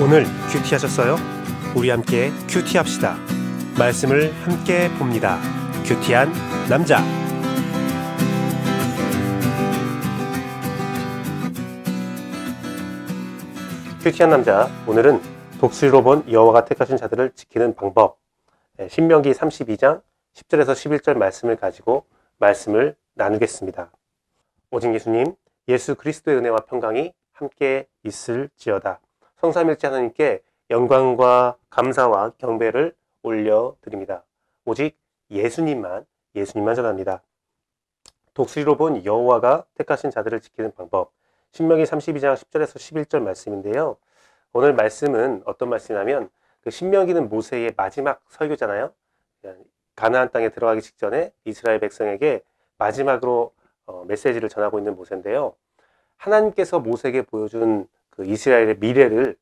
오늘 큐티하셨어요? 우리 함께 큐티합시다. 말씀을 함께 봅니다. 큐티한 남자. 큐티한 남자, 오늘은 독수리로 본 여호와가 택하신 자들을 지키는 방법, 신명기 32장 10절에서 11절 말씀을 가지고 말씀을 나누겠습니다. 오직 예수님, 예수 그리스도의 은혜와 평강이 함께 있을지어다. 성삼일체 하나님께 영광과 감사와 경배를 올려드립니다. 오직 예수님만 전합니다. 독수리로 본 여호와가 택하신 자들을 지키는 방법, 신명기 32장 10절에서 11절 말씀인데요. 오늘 말씀은 어떤 말씀이냐면, 그 신명기는 모세의 마지막 설교잖아요. 가나안 땅에 들어가기 직전에 이스라엘 백성에게 마지막으로 메시지를 전하고 있는 모세인데요. 하나님께서 모세에게 보여준 그 이스라엘의 미래를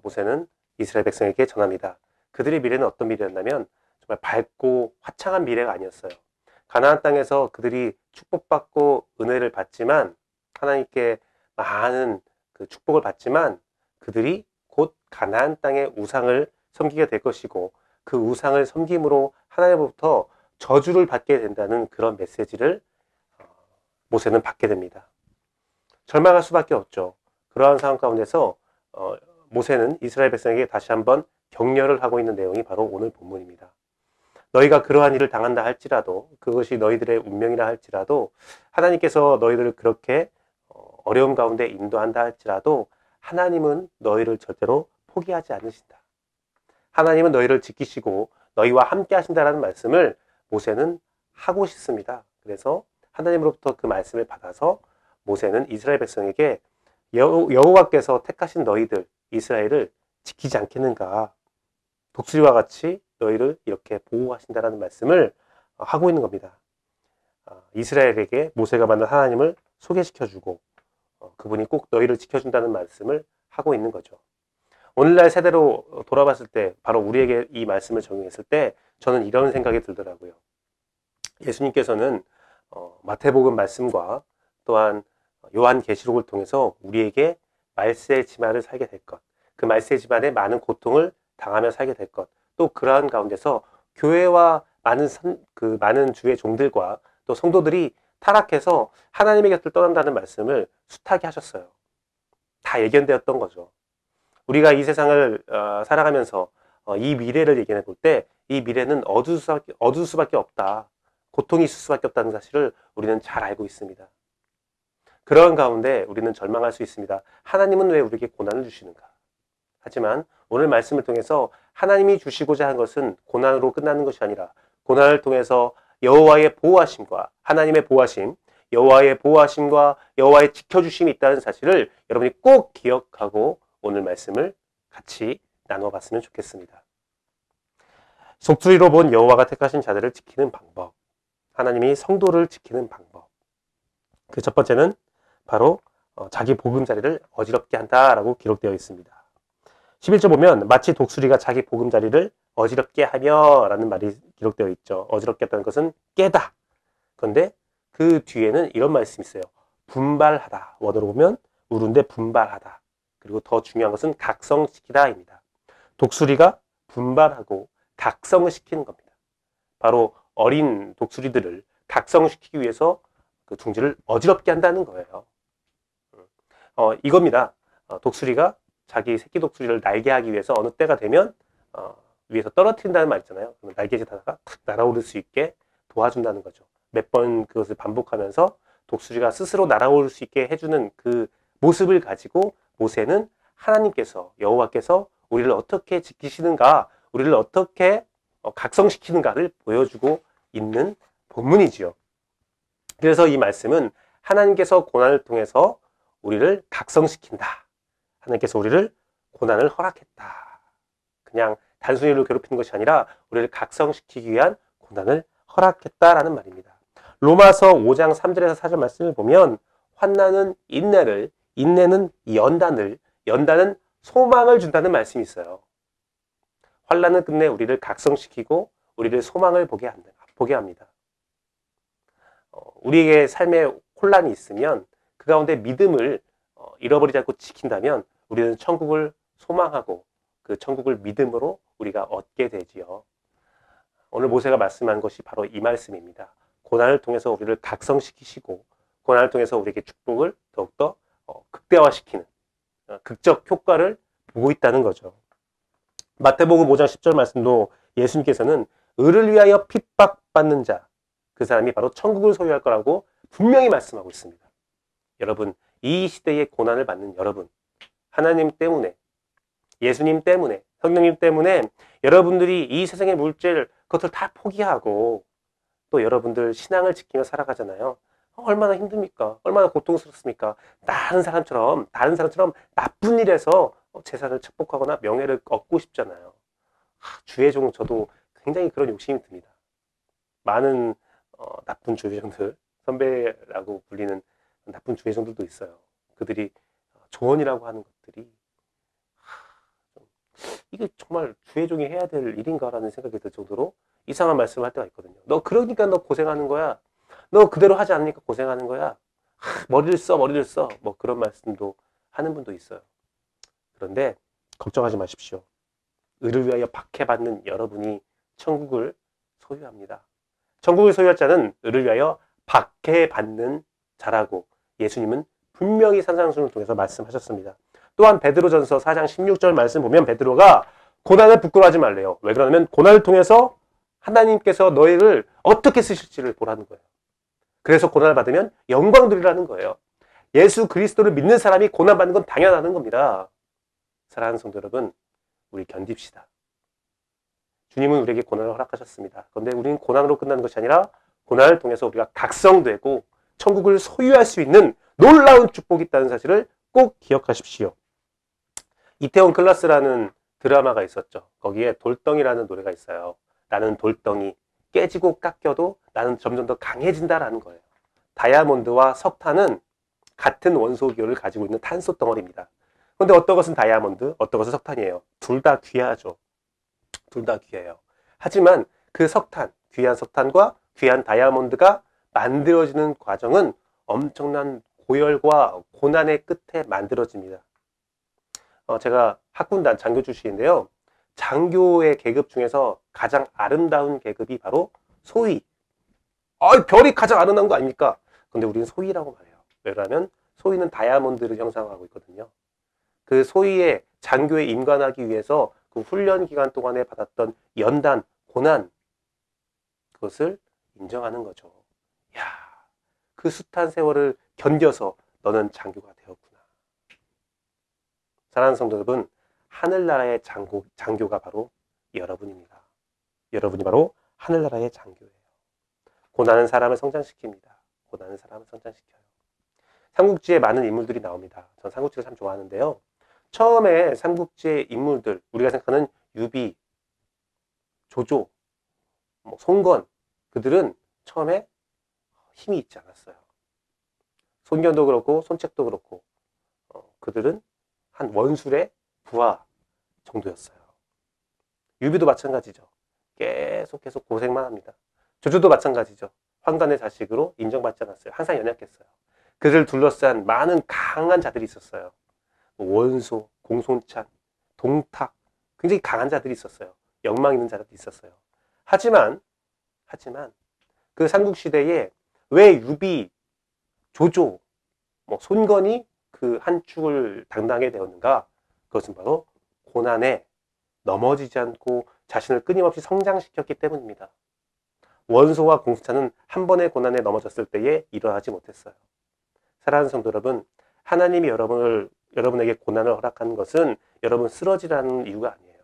모세는 이스라엘 백성에게 전합니다. 그들의 미래는 어떤 미래였냐면 정말 밝고 화창한 미래가 아니었어요. 가나안 땅에서 그들이 축복받고 은혜를 받지만, 하나님께 많은 그 축복을 받지만, 그들이 곧 가나안 땅의 우상을 섬기게 될 것이고, 그 우상을 섬김으로 하나님으로부터 저주를 받게 된다는 그런 메시지를 모세는 받게 됩니다. 절망할 수밖에 없죠. 그러한 상황 가운데서 모세는 이스라엘 백성에게 다시 한번 격려를 하고 있는 내용이 바로 오늘 본문입니다. 너희가 그러한 일을 당한다 할지라도, 그것이 너희들의 운명이라 할지라도, 하나님께서 너희들을 그렇게 어려움 가운데 인도한다 할지라도, 하나님은 너희를 절대로 포기하지 않으신다. 하나님은 너희를 지키시고 너희와 함께 하신다라는 말씀을 모세는 하고 싶습니다. 그래서 하나님으로부터 그 말씀을 받아서 모세는 이스라엘 백성에게 여호와께서 택하신 너희들 이스라엘을 지키지 않겠는가, 독수리와 같이 너희를 이렇게 보호하신다라는 말씀을 하고 있는 겁니다. 이스라엘에게 모세가 만난 하나님을 소개시켜주고 그분이 꼭 너희를 지켜준다는 말씀을 하고 있는 거죠. 오늘날 세대로 돌아봤을 때, 바로 우리에게 이 말씀을 적용했을 때 저는 이런 생각이 들더라고요. 예수님께서는 마태복음 말씀과 또한 요한계시록을 통해서 우리에게 말세의 지만을 살게 될 것, 그 말세의 지만에 많은 고통을 당하며 살게 될 것, 또 그러한 가운데서 교회와 많은 주의 종들과 또 성도들이 타락해서 하나님의 곁을 떠난다는 말씀을 숱하게 하셨어요. 다 예견되었던 거죠. 우리가 이 세상을 살아가면서 이 미래를 예견해 볼 때, 이 미래는 어두울 수밖에 없다, 고통이 있을 수밖에 없다는 사실을 우리는 잘 알고 있습니다. 그런 가운데 우리는 절망할 수 있습니다. 하나님은 왜 우리에게 고난을 주시는가? 하지만 오늘 말씀을 통해서 하나님이 주시고자 한 것은 고난으로 끝나는 것이 아니라, 고난을 통해서 여호와의 보호하심과 하나님의 보호하심, 여호와의 보호하심과 여호와의 지켜주심이 있다는 사실을 여러분이 꼭 기억하고 오늘 말씀을 같이 나눠봤으면 좋겠습니다. 독수리로 본 여호와가 택하신 자들을 지키는 방법, 하나님이 성도를 지키는 방법. 그 첫 번째는 바로 자기 보금자리를 어지럽게 한다라고 기록되어 있습니다. 11절 보면 마치 독수리가 자기 보금자리를 어지럽게 하며 라는 말이 기록되어 있죠. 어지럽게 했다는 것은 깨다. 그런데 그 뒤에는 이런 말씀이 있어요. 분발하다. 원어로 보면 우른데 분발하다. 그리고 더 중요한 것은 각성시키다 입니다. 독수리가 분발하고 각성을 시키는 겁니다. 바로 어린 독수리들을 각성시키기 위해서 그 둥지를 어지럽게 한다는 거예요. 이겁니다. 독수리가 자기 새끼 독수리를 날게 하기 위해서 어느 때가 되면 위에서 떨어뜨린다는 말 있잖아요. 날개짓하다가 탁 날아오를 수 있게 도와준다는 거죠. 몇 번 그것을 반복하면서 독수리가 스스로 날아오를 수 있게 해주는 그 모습을 가지고 모세는 하나님께서, 여호와께서 우리를 어떻게 지키시는가, 우리를 어떻게 각성시키는가를 보여주고 있는 본문이지요. 그래서 이 말씀은 하나님께서 고난을 통해서 우리를 각성시킨다. 하나님께서 우리를 고난을 허락했다. 그냥 단순히 우리를 괴롭히는 것이 아니라 우리를 각성시키기 위한 고난을 허락했다라는 말입니다. 로마서 5장 3절에서 4절 말씀을 보면 환난은 인내를, 인내는 연단을, 연단은 소망을 준다는 말씀이 있어요. 환난은 끝내 우리를 각성시키고 우리를 소망을 보게 합니다. 우리에게 삶에 혼란이 있으면 그 가운데 믿음을 잃어버리지 않고 지킨다면 우리는 천국을 소망하고 그 천국을 믿음으로 우리가 얻게 되지요. 오늘 모세가 말씀한 것이 바로 이 말씀입니다. 고난을 통해서 우리를 각성시키시고 고난을 통해서 우리에게 축복을 더욱더 극대화시키는 극적 효과를 보고 있다는 거죠. 마태복음 5장 10절 말씀도 예수님께서는 의를 위하여 핍박받는 자, 그 사람이 바로 천국을 소유할 거라고 분명히 말씀하고 있습니다. 여러분, 이 시대에 고난을 받는 여러분, 하나님 때문에, 예수님 때문에, 성령님 때문에 여러분들이 이 세상의 물질 그것을 다 포기하고 또 여러분들 신앙을 지키며 살아가잖아요. 얼마나 힘듭니까? 얼마나 고통스럽습니까? 다른 사람처럼 나쁜 일에서 재산을 축복하거나 명예를 얻고 싶잖아요. 주의 종 저도 굉장히 그런 욕심이 듭니다. 많은 나쁜 주의 종들, 선배라고 불리는 나쁜 주의 종들도 있어요. 그들이 조언이라고 하는 것들이 이게 정말 주의 종이 해야 될 일인가라는 생각이 들 정도로 이상한 말씀을 할 때가 있거든요. 너 그러니까 너 고생하는 거야. 너 그대로 하지 않으니까 고생하는 거야. 머리를 써. 뭐 그런 말씀도 하는 분도 있어요. 그런데 걱정하지 마십시오. 의를 위하여 박해받는 여러분이 천국을 소유합니다. 천국을 소유할 자는 의를 위하여 박해받는 자라고 예수님은 분명히 산상수훈을 통해서 말씀하셨습니다. 또한 베드로전서 4장 16절 말씀 보면 베드로가 고난을 부끄러워하지 말래요. 왜 그러냐면 고난을 통해서 하나님께서 너희를 어떻게 쓰실지를 보라는 거예요. 그래서 고난을 받으면 영광 돌리라는 거예요. 예수 그리스도를 믿는 사람이 고난받는 건 당연하다는 겁니다. 사랑하는 성도 여러분, 우리 견딥시다. 주님은 우리에게 고난을 허락하셨습니다. 그런데 우리는 고난으로 끝나는 것이 아니라 고난을 통해서 우리가 각성되고 천국을 소유할 수 있는 놀라운 축복이 있다는 사실을 꼭 기억하십시오. 이태원 클라스라는 드라마가 있었죠. 거기에 돌덩이라는 노래가 있어요. 나는 돌덩이, 깨지고 깎여도 나는 점점 더 강해진다라는 거예요. 다이아몬드와 석탄은 같은 원소 기호를 가지고 있는 탄소 덩어리입니다. 그런데 어떤 것은 다이아몬드, 어떤 것은 석탄이에요. 둘 다 귀하죠. 둘 다 귀해요. 하지만 그 석탄, 귀한 석탄과 귀한 다이아몬드가 만들어지는 과정은 엄청난 고열과 고난의 끝에 만들어집니다. 제가 학군단 장교 출신인데요. 장교의 계급 중에서 가장 아름다운 계급이 바로 소위. 별이 가장 아름다운 거 아닙니까? 근데 우리는 소위라고 말해요. 왜냐하면 소위는 다이아몬드를 형상하고 있거든요. 그 소위의 장교에 임관하기 위해서 그 훈련 기간 동안에 받았던 연단, 고난, 그것을 인정하는 거죠. 야, 그 숱한 세월을 견뎌서 너는 장교가 되었구나. 사랑하는 성도 여러분, 하늘나라의 장교가 바로 여러분입니다. 여러분이 바로 하늘나라의 장교예요. 고난은 사람을 성장시킵니다. 고난은 사람을 성장시켜요. 삼국지에 많은 인물들이 나옵니다. 전 삼국지를 참 좋아하는데요. 처음에 삼국지의 인물들, 우리가 생각하는 유비, 조조, 송건, 그들은 처음에 힘이 있지 않았어요. 손견도 그렇고 손책도 그렇고 그들은 한 원술의 부하 정도였어요. 유비도 마찬가지죠. 계속 고생만 합니다. 조조도 마찬가지죠. 환관의 자식으로 인정받지 않았어요. 항상 연약했어요. 그를 둘러싼 많은 강한 자들이 있었어요. 원소, 공손찬, 동탁, 굉장히 강한 자들이 있었어요. 영망 있는 자들이 있었어요. 하지만 그 삼국시대에 왜 유비, 조조, 손건이 그 한 축을 당당하게 되었는가? 그것은 바로 고난에 넘어지지 않고 자신을 끊임없이 성장시켰기 때문입니다. 원소와 공수차는 한 번의 고난에 넘어졌을 때에 일어나지 못했어요. 사랑하는 성도 여러분, 하나님이 여러분에게 고난을 허락하는 것은 여러분 쓰러지라는 이유가 아니에요.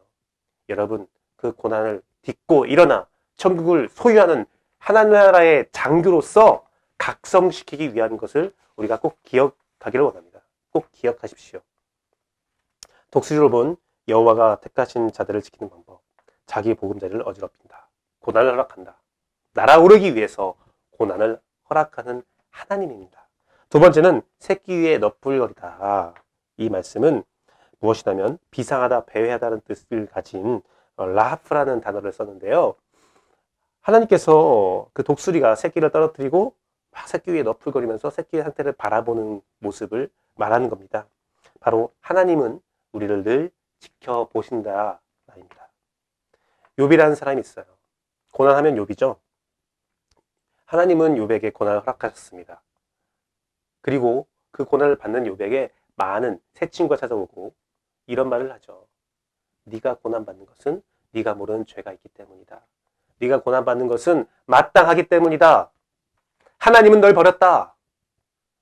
여러분 그 고난을 딛고 일어나 천국을 소유하는 하나님 나라의 장교로서 각성시키기 위한 것을 우리가 꼭 기억하기를 원합니다. 꼭 기억하십시오. 독수리로 본 여호와가 택하신 자들을 지키는 방법. 자기 보금자리를 어지럽힌다. 고난을 허락한다. 날아오르기 위해서 고난을 허락하는 하나님입니다. 두 번째는 새끼 위에 너풀거리다. 이 말씀은 무엇이냐면 비상하다, 배회하다는 뜻을 가진 라하프라는 단어를 썼는데요. 하나님께서 그 독수리가 새끼를 떨어뜨리고 막 새끼 위에 너풀거리면서 새끼의 상태를 바라보는 모습을 말하는 겁니다. 바로 하나님은 우리를 늘 지켜보신다 말입니다. 욥이라는 사람이 있어요. 고난하면 욥이죠. 하나님은 욥에게 고난을 허락하셨습니다. 그리고 그 고난을 받는 욥에게 많은 새 친구가 찾아오고 이런 말을 하죠. 네가 고난받는 것은 네가 모르는 죄가 있기 때문이다. 네가 고난받는 것은 마땅하기 때문이다. 하나님은 널 버렸다.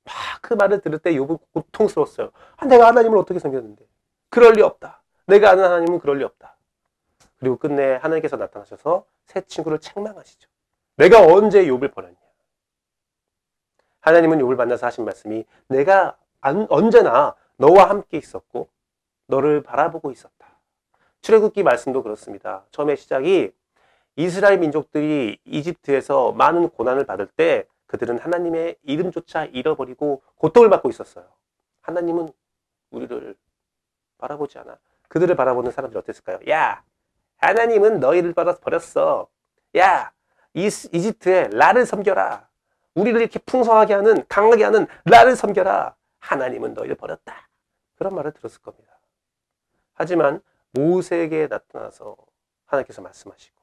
막 그 말을 들을 때 욥은 고통스러웠어요. 내가 하나님을 어떻게 섬겼는데. 그럴 리 없다. 내가 아는 하나님은 그럴 리 없다. 그리고 끝내 하나님께서 나타나셔서 새 친구를 책망하시죠. 내가 언제 욥을 버렸냐. 하나님은 욥을 만나서 하신 말씀이 내가 언제나 너와 함께 있었고 너를 바라보고 있었다. 출애굽기 말씀도 그렇습니다. 처음에 시작이 이스라엘 민족들이 이집트에서 많은 고난을 받을 때 그들은 하나님의 이름조차 잃어버리고 고통을 받고 있었어요. 하나님은 우리를 바라보지 않아. 그들을 바라보는 사람들이 어땠을까요? 야, 하나님은 너희를 버렸어. 야, 이집트에 라를 섬겨라. 우리를 이렇게 풍성하게 하는, 강하게 하는 라를 섬겨라. 하나님은 너희를 버렸다. 그런 말을 들었을 겁니다. 하지만 모세에게 나타나서 하나님께서 말씀하시고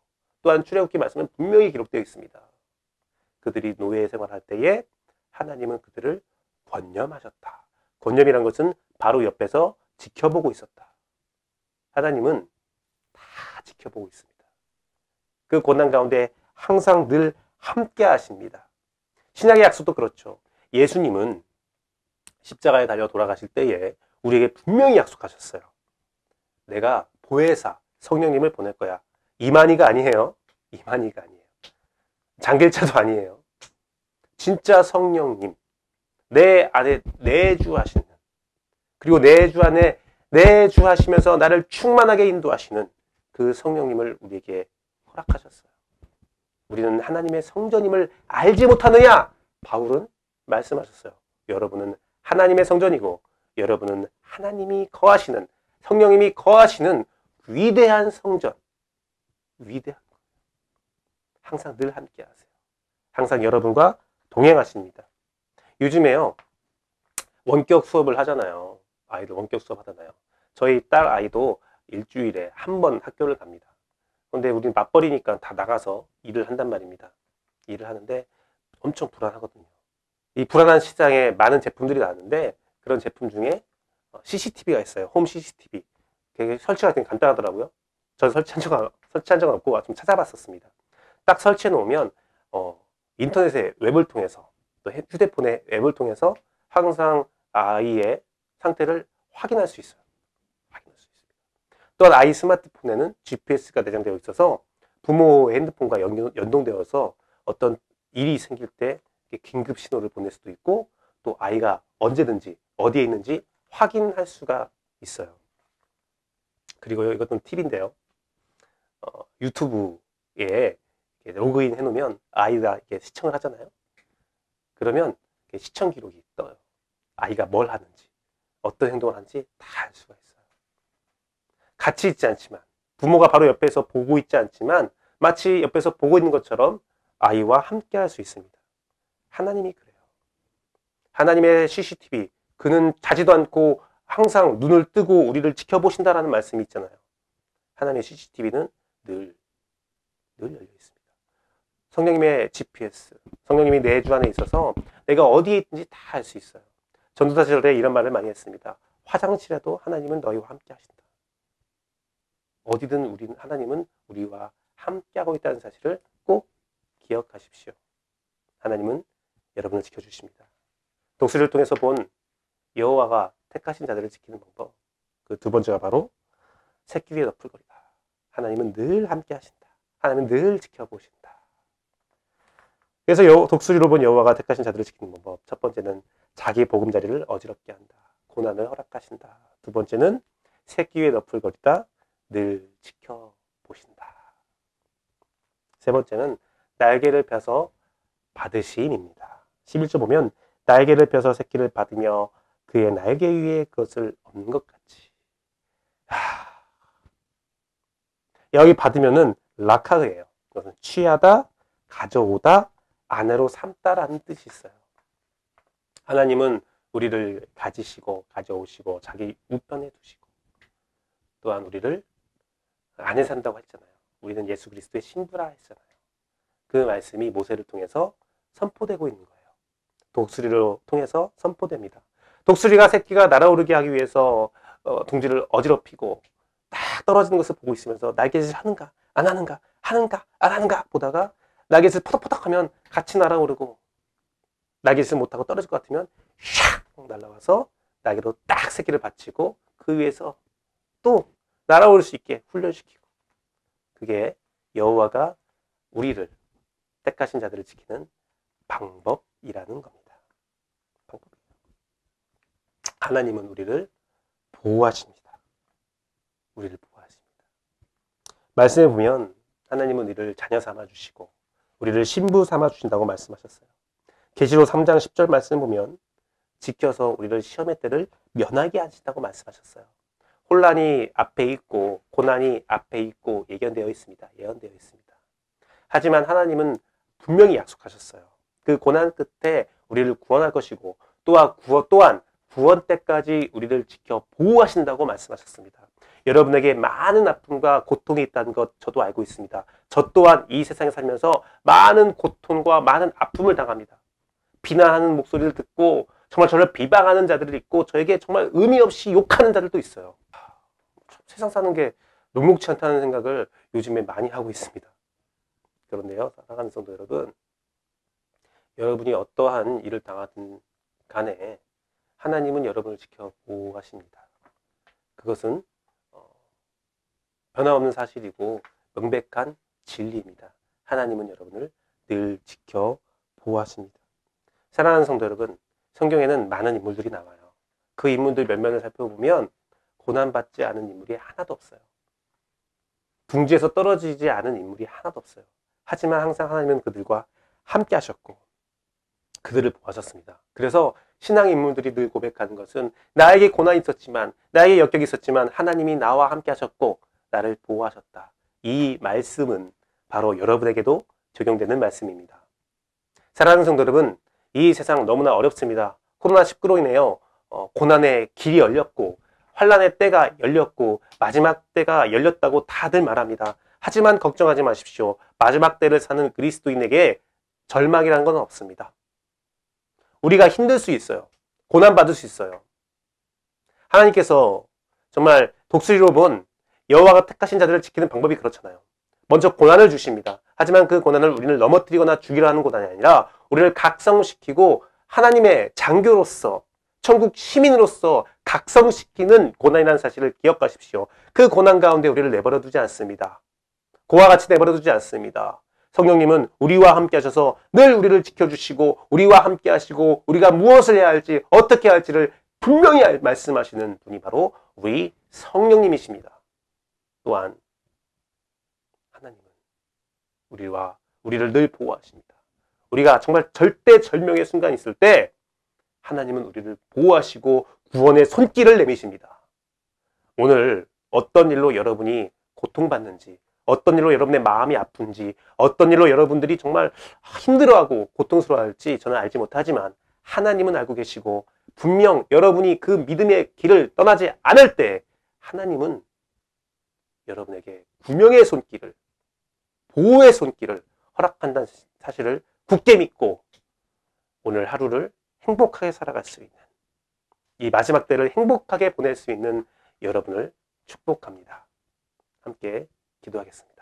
또한 출애굽기 말씀은 분명히 기록되어 있습니다. 그들이 노예 생활할 때에 하나님은 그들을 권념하셨다. 권념이란 것은 바로 옆에서 지켜보고 있었다. 하나님은 다 지켜보고 있습니다. 그 고난 가운데 항상 늘 함께 하십니다. 신약의 약속도 그렇죠. 예수님은 십자가에 달려 돌아가실 때에 우리에게 분명히 약속하셨어요. 내가 보혜사 성령님을 보낼 거야. 이만희가 아니에요. 이만희가 아니에요. 장길차도 아니에요. 진짜 성령님, 내 안에 내주하시는, 그리고 내 주 안에 내주하시면서 나를 충만하게 인도하시는 그 성령님을 우리에게 허락하셨어요. 우리는 하나님의 성전임을 알지 못하느냐? 바울은 말씀하셨어요. 여러분은 하나님의 성전이고 여러분은 하나님이 거하시는, 성령님이 거하시는 위대한 성전, 위대한 거예요. 항상 늘 함께 하세요. 항상 여러분과 동행하십니다. 요즘에요, 원격 수업을 하잖아요. 아이들 원격 수업 하잖아요. 저희 딸 아이도 일주일에 한 번 학교를 갑니다. 그런데 우리는 맞벌이니까 다 나가서 일을 한단 말입니다. 일을 하는데 엄청 불안하거든요. 이 불안한 시장에 많은 제품들이 나왔는데 그런 제품 중에 CCTV가 있어요. 홈 CCTV. 되게 설치가 되게 간단하더라고요. 저는 설치한 적은 없고 좀 찾아봤었습니다. 딱 설치해 놓으면 인터넷의 웹을 통해서 또 휴대폰의 웹을 통해서 항상 아이의 상태를 확인할 수 있어요. 확인할 수 있습니다. 또한 아이 스마트폰에는 GPS가 내장되어 있어서 부모의 핸드폰과 연동되어서 어떤 일이 생길 때 긴급 신호를 보낼 수도 있고 또 아이가 언제든지 어디에 있는지 확인할 수가 있어요. 그리고 이것도 팁인데요. 유튜브에 로그인 해놓으면 아이가 이렇게 시청을 하잖아요. 그러면 시청 기록이 떠요. 아이가 뭘 하는지, 어떤 행동을 하는지 다 알 수가 있어요. 같이 있지 않지만, 부모가 바로 옆에서 보고 있지 않지만 마치 옆에서 보고 있는 것처럼 아이와 함께 할 수 있습니다. 하나님이 그래요. 하나님의 CCTV, 그는 자지도 않고 항상 눈을 뜨고 우리를 지켜보신다라는 말씀이 있잖아요. 하나님의 CCTV는 늘 열려 있습니다. 성령님의 GPS, 성령님이 내 주 안에 있어서 내가 어디에 있든지 다 알 수 있어요. 전도사 시절에 이런 말을 많이 했습니다. 화장실에도 하나님은 너희와 함께 하신다. 어디든 하나님은 우리와 함께하고 있다는 사실을 꼭 기억하십시오. 하나님은 여러분을 지켜주십니다. 독수리를 통해서 본 여호와가 택하신 자들을 지키는 방법, 그 두 번째가 바로 새끼 위에 너풀거리다. 하나님은 늘 함께 하신다. 하나님은 늘 지켜보신다. 그래서 독수리로 본 여호와가 택하신 자들을 지키는 방법, 첫 번째는 자기 보금자리를 어지럽게 한다. 고난을 허락하신다. 두 번째는 새끼 위에 너풀거리다. 늘 지켜보신다. 세 번째는 날개를 펴서 받으심입니다. 11절 보면 날개를 펴서 새끼를 받으며 그의 날개 위에 그것을 얹는 것 같이. 여기 받으면은 라카흐예요. 그것은 취하다, 가져오다, 아내로 삼다라는 뜻이 있어요. 하나님은 우리를 가지시고 가져오시고 자기 우편에 두시고 또한 우리를 안에 산다고 했잖아요. 우리는 예수 그리스도의 신부라 했잖아요. 그 말씀이 모세를 통해서 선포되고 있는 거예요. 독수리를 통해서 선포됩니다. 독수리가 새끼가 날아오르게 하기 위해서 둥지를 어지럽히고 딱 떨어지는 것을 보고 있으면서 날개짓을 하는가 안 하는가 하는가 안 하는가 보다가 날개짓을 퍼덕퍼덕 하면 같이 날아오르고 날개짓을 못하고 떨어질 것 같으면 샥 날아와서 날개로 딱 새끼를 받치고 그 위에서 또 날아오를 수 있게 훈련시키고, 그게 여호와가 우리를 택하신 자들을 지키는 방법이라는 겁니다. 방법이에요. 하나님은 우리를 보호하십니다. 우리를 보호하십니다. 말씀에 보면 하나님은 우리를 자녀 삼아 주시고 우리를 신부 삼아 주신다고 말씀하셨어요. 계시록 3장 10절 말씀 보면 지켜서 우리를 시험의 때를 면하게 하신다고 말씀하셨어요. 혼란이 앞에 있고 고난이 앞에 있고 예견되어 있습니다. 예언되어 있습니다. 하지만 하나님은 분명히 약속하셨어요. 그 고난 끝에 우리를 구원할 것이고 또한 구원 때까지 우리를 지켜 보호하신다고 말씀하셨습니다. 여러분에게 많은 아픔과 고통이 있다는 것 저도 알고 있습니다. 저 또한 이 세상에 살면서 많은 고통과 많은 아픔을 당합니다. 비난하는 목소리를 듣고 정말 저를 비방하는 자들이 있고 저에게 정말 의미 없이 욕하는 자들도 있어요. 세상 사는 게 녹록지 않다는 생각을 요즘에 많이 하고 있습니다. 그런데요, 사랑하는 성도 여러분, 여러분이 어떠한 일을 당하든 간에 하나님은 여러분을 지켜 보호하십니다. 그것은 변함없는 사실이고 명백한 진리입니다. 하나님은 여러분을 늘 지켜 보호하십니다. 사랑하는 성도 여러분, 성경에는 많은 인물들이 나와요. 그 인물들 몇 면을 살펴보면 고난받지 않은 인물이 하나도 없어요. 둥지에서 떨어지지 않은 인물이 하나도 없어요. 하지만 항상 하나님은 그들과 함께 하셨고 그들을 보호하셨습니다. 그래서 신앙 인물들이 늘 고백하는 것은 나에게 고난이 있었지만, 나에게 역경이 있었지만 하나님이 나와 함께 하셨고 나를 보호하셨다. 이 말씀은 바로 여러분에게도 적용되는 말씀입니다. 사랑하는 성도 여러분, 이 세상 너무나 어렵습니다. 코로나19로 인해요, 고난의 길이 열렸고 환란의 때가 열렸고 마지막 때가 열렸다고 다들 말합니다. 하지만 걱정하지 마십시오. 마지막 때를 사는 그리스도인에게 절망이라는 건 없습니다. 우리가 힘들 수 있어요. 고난받을 수 있어요. 하나님께서 정말 독수리로 본 여호와가 택하신 자들을 지키는 방법이 그렇잖아요. 먼저 고난을 주십니다. 하지만 그 고난을 우리를 넘어뜨리거나 죽이려 하는 고난이 아니라 우리를 각성시키고 하나님의 장교로서, 천국 시민으로서 각성시키는 고난이라는 사실을 기억하십시오. 그 고난 가운데 우리를 내버려 두지 않습니다. 고와 같이 내버려 두지 않습니다. 성령님은 우리와 함께 하셔서 늘 우리를 지켜주시고 우리와 함께 하시고 우리가 무엇을 해야 할지 어떻게 해야 할지를 분명히 말씀하시는 분이 바로 우리 성령님이십니다. 또한 하나님은 우리를 늘 보호하십니다. 우리가 정말 절대절명의 순간이 있을 때 하나님은 우리를 보호하시고 구원의 손길을 내미십니다. 오늘 어떤 일로 여러분이 고통받는지, 어떤 일로 여러분의 마음이 아픈지, 어떤 일로 여러분들이 정말 힘들어하고 고통스러워할지 저는 알지 못하지만 하나님은 알고 계시고 분명 여러분이 그 믿음의 길을 떠나지 않을 때 하나님은 여러분에게 구명의 손길을, 보호의 손길을 허락한다는 사실을 굳게 믿고 오늘 하루를 행복하게 살아갈 수 있는, 이 마지막 때를 행복하게 보낼 수 있는 여러분을 축복합니다. 함께 기도하겠습니다.